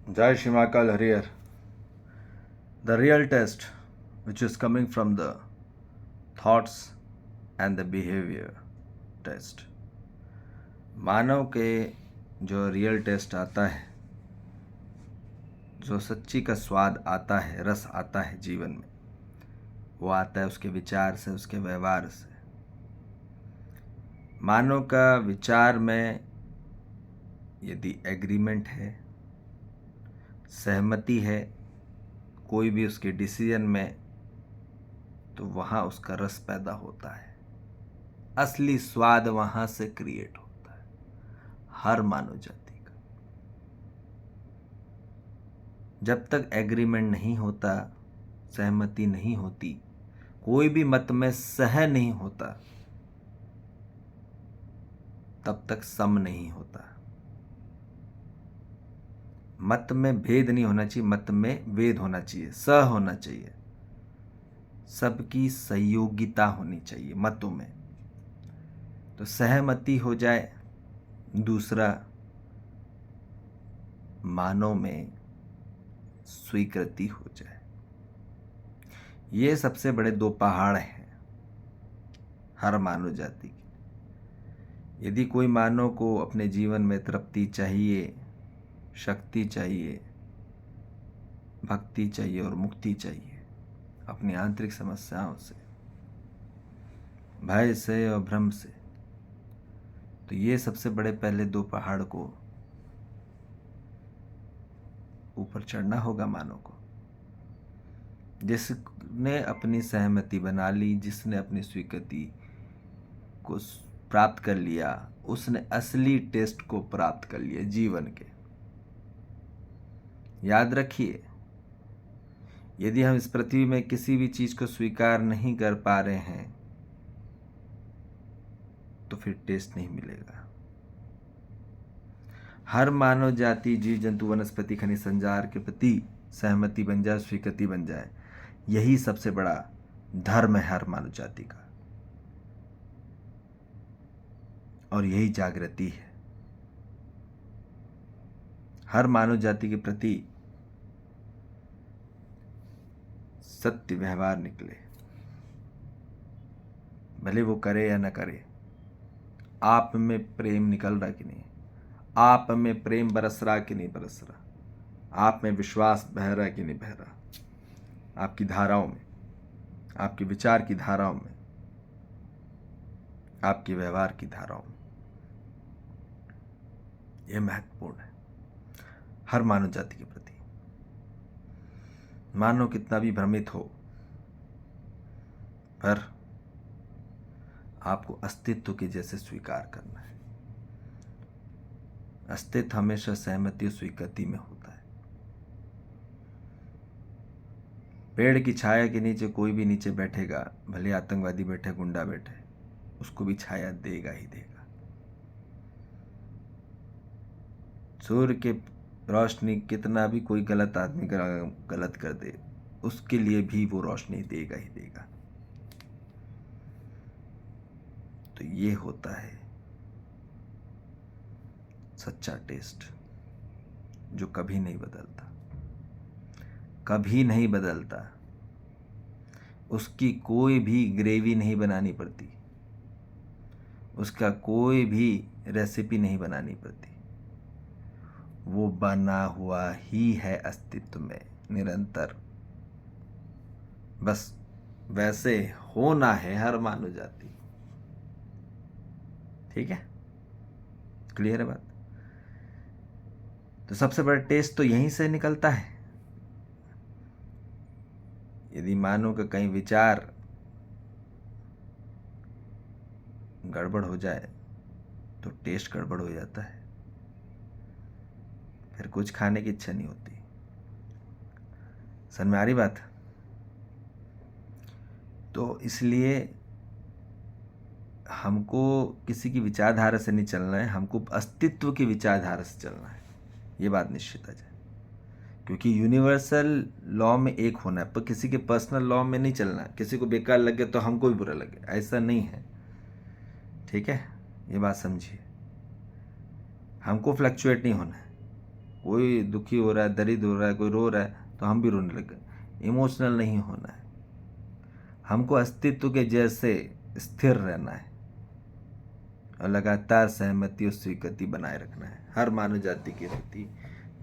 Jai Shimakal Harrier. The real test, which is coming from the thoughts and the behavior test. मानव के जो real test आता है, जो सच्ची का स्वाद आता है, रस आता है जीवन में, वो आता है उसके विचार से, उसके व्यवहार से। मानव का विचार में यदि एग्रीमेंट है, सहमति है कोई भी उसके डिसीजन में, तो वहाँ उसका रस पैदा होता है। असली स्वाद वहाँ से क्रिएट होता है हर मानव जाति का। जब तक एग्रीमेंट नहीं होता, सहमति नहीं होती, कोई भी मत में सह नहीं होता, तब तक सम नहीं होता। मत में भेद नहीं होना चाहिए, मत में वेद होना चाहिए, स होना चाहिए, सबकी सहयोगिता होनी चाहिए मतों में। तो सहमति हो जाए, दूसरा मानव में स्वीकृति हो जाए। ये सबसे बड़े दो पहाड़ हैं हर मानव जाति के। यदि कोई मानव को अपने जीवन में तृप्ति चाहिए, शक्ति चाहिए, भक्ति चाहिए और मुक्ति चाहिए अपनी आंतरिक समस्याओं से, भय से और भ्रम से, तो ये सबसे बड़े पहले दो पहाड़ को ऊपर चढ़ना होगा मानव को। जिसने अपनी सहमति बना ली, जिसने अपनी स्वीकृति को प्राप्त कर लिया, उसने असली टेस्ट को प्राप्त कर लिया जीवन के। याद रखिए, यदि हम इस पृथ्वी में किसी भी चीज को स्वीकार नहीं कर पा रहे हैं, तो फिर टेस्ट नहीं मिलेगा। हर मानव जाति, जीव जंतु, वनस्पति, खनिज, संजार के प्रति सहमति बन जाए, स्वीकृति बन जाए, यही सबसे बड़ा धर्म है हर मानव जाति का, और यही जागृति है। हर मानव जाति के प्रति सत्य व्यवहार निकले, भले वो करे या न करे। आप में प्रेम निकल रहा कि नहीं, आप में प्रेम बरस रहा कि नहीं बरस रहा, आप में विश्वास बह रहा कि नहीं बह रहा, आपकी धाराओं में, आपके विचार की धाराओं में, आपके व्यवहार की धाराओं में। यह महत्वपूर्ण है हर मानव जाति के प्रति। मानव कितना भी भ्रमित हो, पर आपको अस्तित्व के जैसे स्वीकार करना है। अस्तित्व हमेशा सहमति और स्वीकृति में होता है। पेड़ की छाया के नीचे कोई भी नीचे बैठेगा, भले आतंकवादी बैठे, गुंडा बैठे, उसको भी छाया देगा ही देगा। सूर्य के रोशनी कितना भी कोई गलत आदमी गलत कर दे, उसके लिए भी वो रोशनी देगा ही देगा। तो ये होता है सच्चा टेस्ट, जो कभी नहीं बदलता, कभी नहीं बदलता। उसकी कोई भी ग्रेवी नहीं बनानी पड़ती, उसका कोई भी रेसिपी नहीं बनानी पड़ती, वो बना हुआ ही है अस्तित्व में निरंतर। बस वैसे होना है हर मानव जाति। ठीक है, क्लियर है बात? तो सबसे बड़ा टेस्ट तो यहीं से निकलता है। यदि मानव का कहीं विचार गड़बड़ हो जाए, तो टेस्ट गड़बड़ हो जाता है, फिर कुछ खाने की इच्छा नहीं होती। समझ में आ रही बात? तो इसलिए हमको किसी की विचारधारा से नहीं चलना है, हमको अस्तित्व की विचारधारा से चलना है। ये बात निश्चित आ जाए, क्योंकि यूनिवर्सल लॉ में एक होना है, पर किसी के पर्सनल लॉ में नहीं चलना है। किसी को बेकार लगे तो हमको भी बुरा लगे, ऐसा नहीं है। ठीक है, ये बात समझिए। हमको फ्लक्चुएट नहीं होना है, कोई दुखी हो रहा है, दरिद्र हो रहा है, कोई रो रहा है तो हम भी रोने लगे। इमोशनल नहीं होना है, हमको अस्तित्व के जैसे स्थिर रहना है और लगातार सहमति और स्वीकृति बनाए रखना है, हर मानव जाति के प्रति,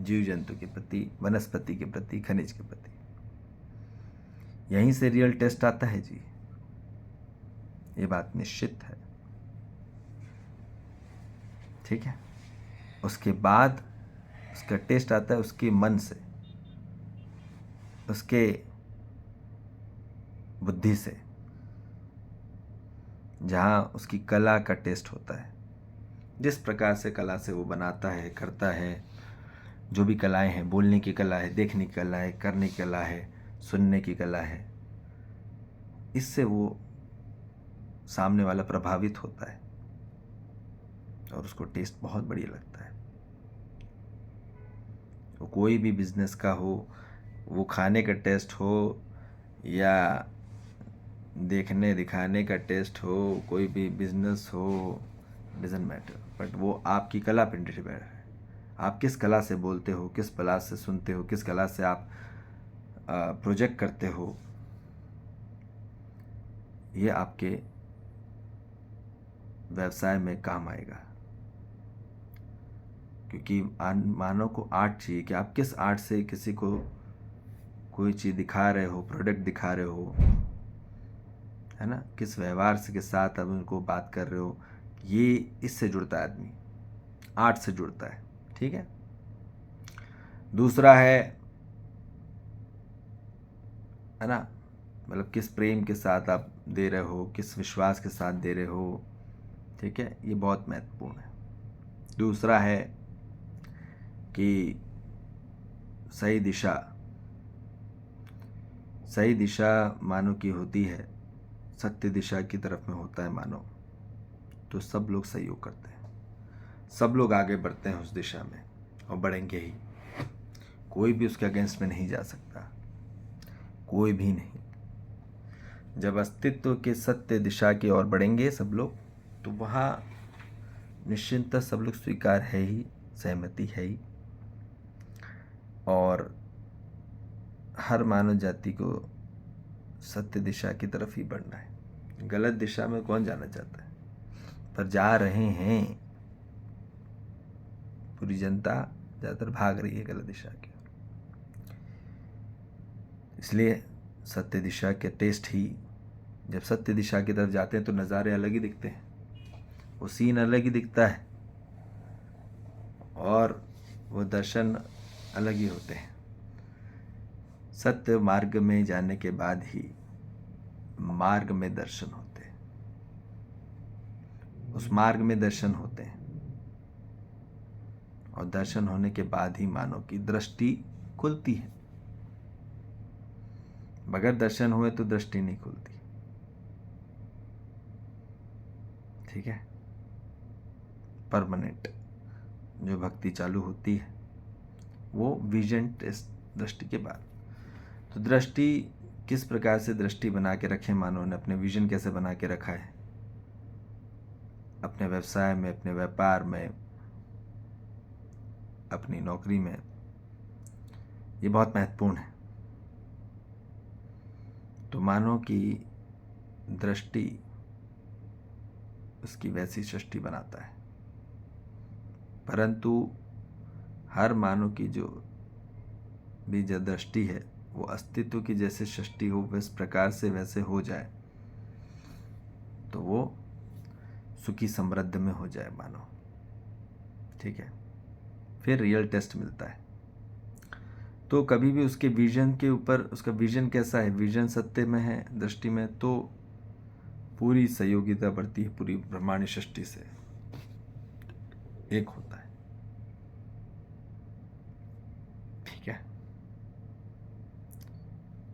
जीव जंतु के प्रति, वनस्पति के प्रति, खनिज के प्रति। यहीं से रियल टेस्ट आता है जी, ये बात निश्चित है। ठीक है, उसके बाद उसका टेस्ट आता है उसके मन से, उसके बुद्धि से, जहाँ उसकी कला का टेस्ट होता है। जिस प्रकार से कला से वो बनाता है, करता है, जो भी कलाएं हैं, बोलने की कला है, देखने की कला है, करने की कला है, सुनने की कला है, इससे वो सामने वाला प्रभावित होता है और उसको टेस्ट बहुत बढ़िया लगता है। वो कोई भी बिजनेस का हो, वो खाने का टेस्ट हो या देखने दिखाने का टेस्ट हो, कोई भी बिजनेस हो, डजंट मैटर, बट वो आपकी कला पर डिपेंड है। आप किस कला से बोलते हो, किस कला से सुनते हो, किस कला से आप प्रोजेक्ट करते हो, ये आपके व्यवसाय में काम आएगा। क्योंकि मानव को आर्ट चाहिए कि आप किस आर्ट से किसी को कोई चीज़ दिखा रहे हो, प्रोडक्ट दिखा रहे हो, है ना, किस व्यवहार से के साथ आप उनको बात कर रहे हो, ये इससे जुड़ता है आदमी, आर्ट से जुड़ता है। ठीक है, दूसरा है ना, मतलब किस प्रेम के साथ आप दे रहे हो, किस विश्वास के साथ दे रहे हो। ठीक है, ये बहुत महत्वपूर्ण है। दूसरा है कि सही दिशा मानव की होती है, सत्य दिशा की तरफ में होता है मानव, तो सब लोग सहयोग करते हैं, सब लोग आगे बढ़ते हैं उस दिशा में और बढ़ेंगे ही। कोई भी उसके अगेंस्ट में नहीं जा सकता, कोई भी नहीं। जब अस्तित्व के सत्य दिशा की ओर बढ़ेंगे सब लोग, तो वहाँ निश्चिंतता सब लोग स्वीकार है ही, सहमति है ही, और हर मानव जाति को सत्य दिशा की तरफ ही बढ़ना है। गलत दिशा में कौन जाना चाहता है, पर जा रहे हैं, पूरी जनता ज़्यादातर भाग रही है गलत दिशा की। इसलिए सत्य दिशा के टेस्ट ही, जब सत्य दिशा की तरफ जाते हैं तो नज़ारे अलग ही दिखते हैं, वो सीन अलग ही दिखता है और वो दर्शन अलग ही होते हैं। सत्य मार्ग में जाने के बाद ही मार्ग में दर्शन होते हैं, उस मार्ग में दर्शन होते हैं, और दर्शन होने के बाद ही मानव की दृष्टि खुलती है। बगैर दर्शन हुए तो दृष्टि नहीं खुलती। ठीक है, परमानेंट जो भक्ति चालू होती है वो विजन टेस्ट दृष्टि के बाद। तो दृष्टि किस प्रकार से दृष्टि बना के रखे मानव ने, अपने विजन कैसे बना के रखा है अपने व्यवसाय में, अपने व्यापार में, अपनी नौकरी में, ये बहुत महत्वपूर्ण है। तो मानव की दृष्टि उसकी वैसी सृष्टि बनाता है, परंतु हर मानव की जो भी जो दृष्टि है वो अस्तित्व की जैसे सृष्टि हो, इस प्रकार से वैसे हो जाए तो वो सुखी समृद्ध में हो जाए मानव। ठीक है, फिर रियल टेस्ट मिलता है। तो कभी भी उसके विजन के ऊपर, उसका विजन कैसा है, विजन सत्य में है, दृष्टि में, तो पूरी सहयोगिता बढ़ती है, पूरी ब्रह्मांड सृष्टि से एक होता है। ठीक है,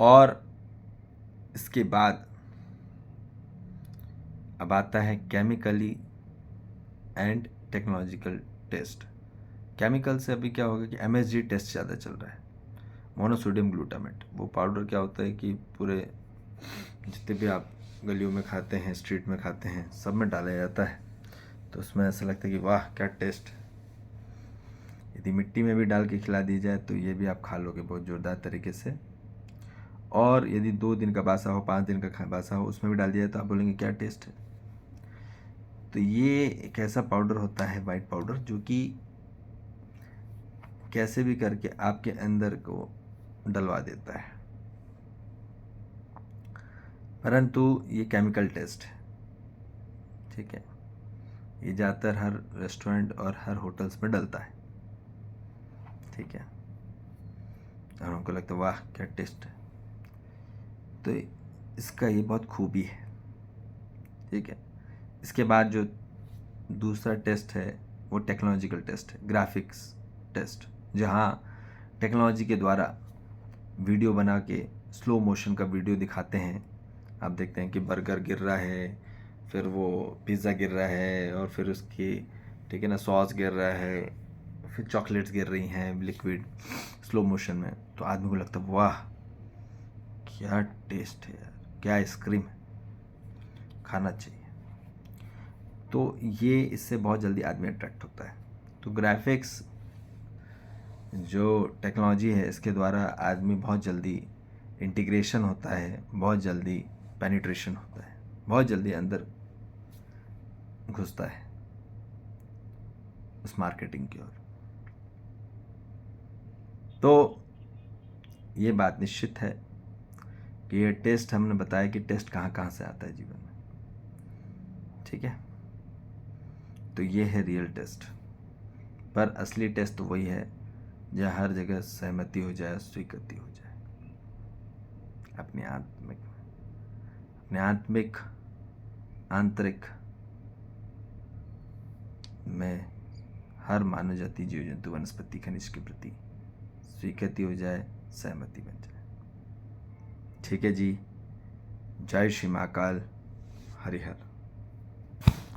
और इसके बाद अब आता है chemically and technological test. Chemical से अभी क्या होगा कि MSG टेस्ट ज़्यादा चल रहा है, मोनोसोडियम ग्लूटामेट। वो पाउडर क्या होता है कि पूरे जितने भी आप गलियों में खाते हैं, स्ट्रीट में खाते हैं, सब में डाला जाता है, तो उसमें ऐसा लगता है कि वाह क्या टेस्ट। यदि मिट्टी में भी डाल के खिला दी जाए तो ये भी आप खा लोगे बहुत ज़ोरदार तरीके से। और यदि 2 दिन का बासा हो, 5 दिन का बासा हो, उसमें भी डाल दिया जाए तो आप बोलेंगे क्या टेस्ट है। तो ये एक ऐसा पाउडर होता है, वाइट पाउडर, जो कि कैसे भी करके आपके अंदर को डलवा देता है, परंतु ये केमिकल टेस्ट है, ठीक है। ये ज़्यादातर हर रेस्टोरेंट और हर होटल्स में डलता है, ठीक है। और हमको लगता है वाह क्या टेस्ट है। तो इसका ये बहुत खूबी है, ठीक है। इसके बाद जो दूसरा टेस्ट है वो टेक्नोलॉजिकल टेस्ट है, ग्राफिक्स टेस्ट, जहाँ टेक्नोलॉजी के द्वारा वीडियो बना के स्लो मोशन का वीडियो दिखाते हैं। आप देखते हैं कि बर्गर गिर रहा है, फिर वो पिज़्ज़ा गिर रहा है, और फिर उसकी, ठीक है ना, सॉस गिर रहा है, फिर चॉकलेट्स गिर रही हैं लिक्विड स्लो मोशन में। तो आदमी को लगता है वाह क्या टेस्ट है यार, क्या आइसक्रीम है, खाना चाहिए। तो ये इससे बहुत जल्दी आदमी अट्रैक्ट होता है। तो ग्राफिक्स जो टेक्नोलॉजी है इसके द्वारा आदमी बहुत जल्दी इंटीग्रेशन होता है, बहुत जल्दी पेनिट्रेशन होता है, बहुत जल्दी अंदर घुसता है उस मार्केटिंग की ओर। तो ये बात निश्चित है कि ये टेस्ट, हमने बताया कि टेस्ट कहाँ कहाँ से आता है जीवन में, ठीक है। तो ये है रियल टेस्ट। पर असली टेस्ट तो वही है जहाँ हर जगह सहमति हो जाए, स्वीकृति हो जाए अपने आत्मिक आंतरिक में हर मानव जाति, जीव जंतु, वनस्पति, खनिज के प्रति स्वीकृति हो जाए, सहमति बन जाए, ठीक है जी। जय श्री महाकाल, हरिहर।